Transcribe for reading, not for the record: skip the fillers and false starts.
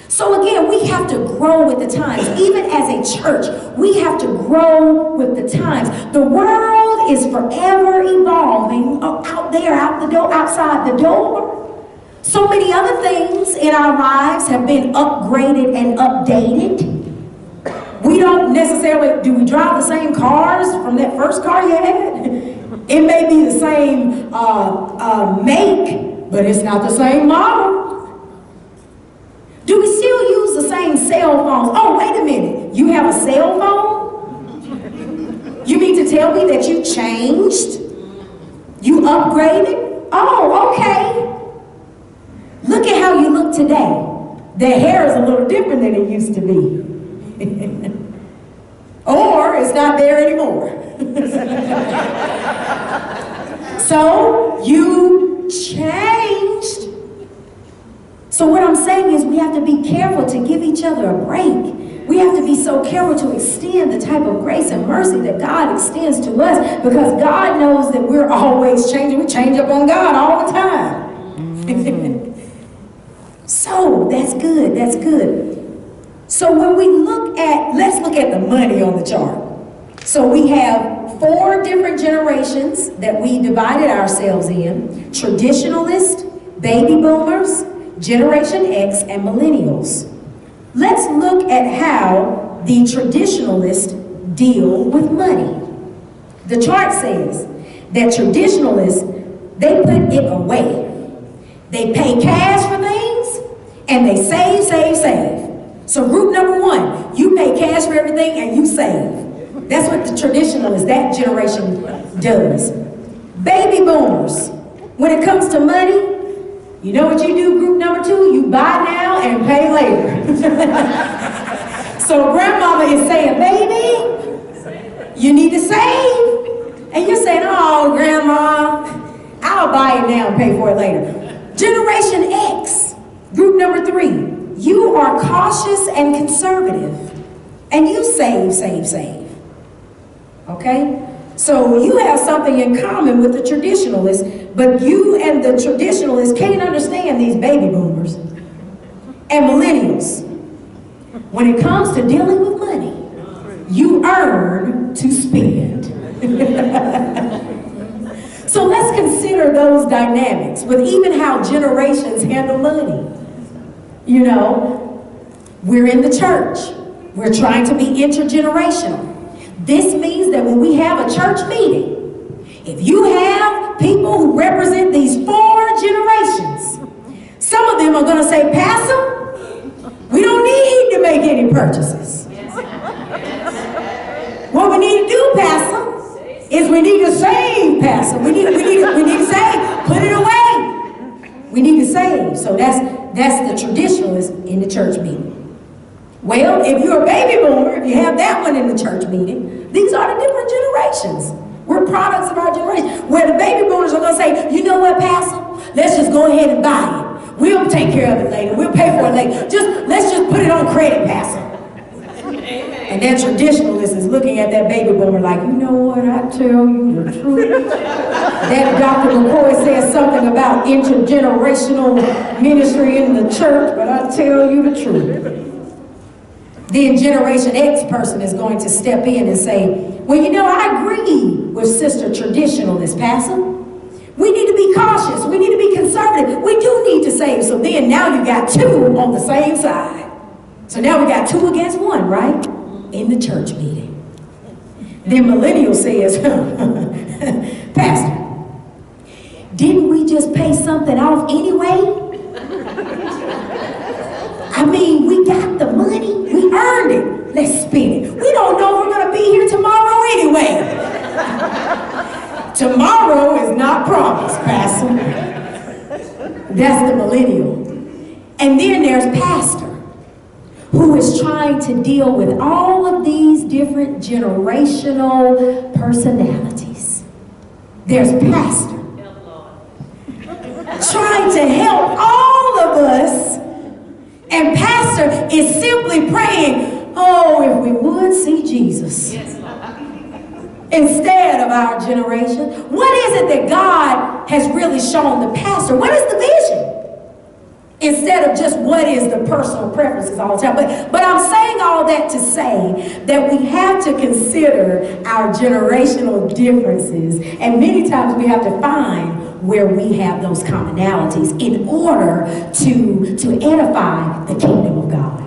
So again, we have to grow with the times. Even as a church, we have to grow with the times. The world is forever evolving out there, outside the door. So many other things in our lives have been upgraded and updated. We don't necessarily, do we drive the same cars from that first car you had? It may be the same make, but it's not the same model. Do we still use the same cell phones? Oh, wait a minute. You have a cell phone? You mean to tell me that you changed? You upgraded? Oh, okay. Look at how you look today. The hair is a little different than it used to be. Or it's not there anymore. So you changed. So what I'm saying is we have to be careful to give each other a break. We have to be so careful to extend the type of grace and mercy that God extends to us, because God knows that we're always changing. We change up on God all the time. So that's good, that's good. So when we look at, let's look at the money on the chart. So we have 4 different generations that we divided ourselves in: Traditionalist, Baby Boomers, Generation X, and Millennials. Let's look at how the Traditionalists deal with money. The chart says that Traditionalists, they put it away. They pay cash for things, and they save, save, save. So group number 1, you pay cash for everything and you save. That's what the Traditionalists, that generation, does. Baby Boomers, when it comes to money, you know what you do, group number 2? You buy now and pay later. So grandmama is saying, baby, you need to save. And you're saying, oh, grandma, I'll buy it now and pay for it later. Generation X, group number 3, you are cautious and conservative. And you save, save, save. Okay? So you have something in common with the Traditionalists, but you and the Traditionalists can't understand these baby boomers and millennials. When it comes to dealing with money, you earn to spend. So let's consider those dynamics with even how generations handle money. You know, we're in the church. We're trying to be intergenerational. This means that when we have a church meeting, if you have people who represent these 4 generations, some of them are going to say, Pastor, we don't need to make any purchases. What we need to do, Pastor, is we need to save, Pastor. We need to save. Put it away. We need to save. So that's the Traditionalist in the church meeting. Well, if you're a baby boomer, if you have that one in the church meeting, these are the different generations. We're products of our generation. Where the baby boomers are going to say, you know what, Pastor? Let's just go ahead and buy it. We'll take care of it later. We'll pay for it later. Let's just put it on credit, Pastor. And that Traditionalist is looking at that baby boomer like, you know what, I tell you the truth. That Dr. McCoy says something about intergenerational ministry in the church, but I tell you the truth. Then Generation X person is going to step in and say, well, you know, I agree with Sister Traditionalist, Pastor. We need to be cautious. We need to be conservative. We do need to save. So then now you got 2 on the same side. So now we got 2 against 1, right? In the church meeting. Then Millennial says, Pastor, didn't we just pay something off anyway? I mean, we got the money. We earned it. Let's spend it. We don't know if we're going to be here tomorrow anyway. Tomorrow is not promised, Pastor. That's the Millennial. And then there's Pastor, who is trying to deal with all of these different generational personalities. There's Pastor, trying to help all of us, and Pastor is simply praying, oh, if we would see Jesus instead of our generation. What is it that God has really shown the pastor? What is the vision? instead of just what is the personal preferences all the time. But I'm saying all that to say that we have to consider our generational differences, and many times we have to find where we have those commonalities in order to edify the kingdom of God.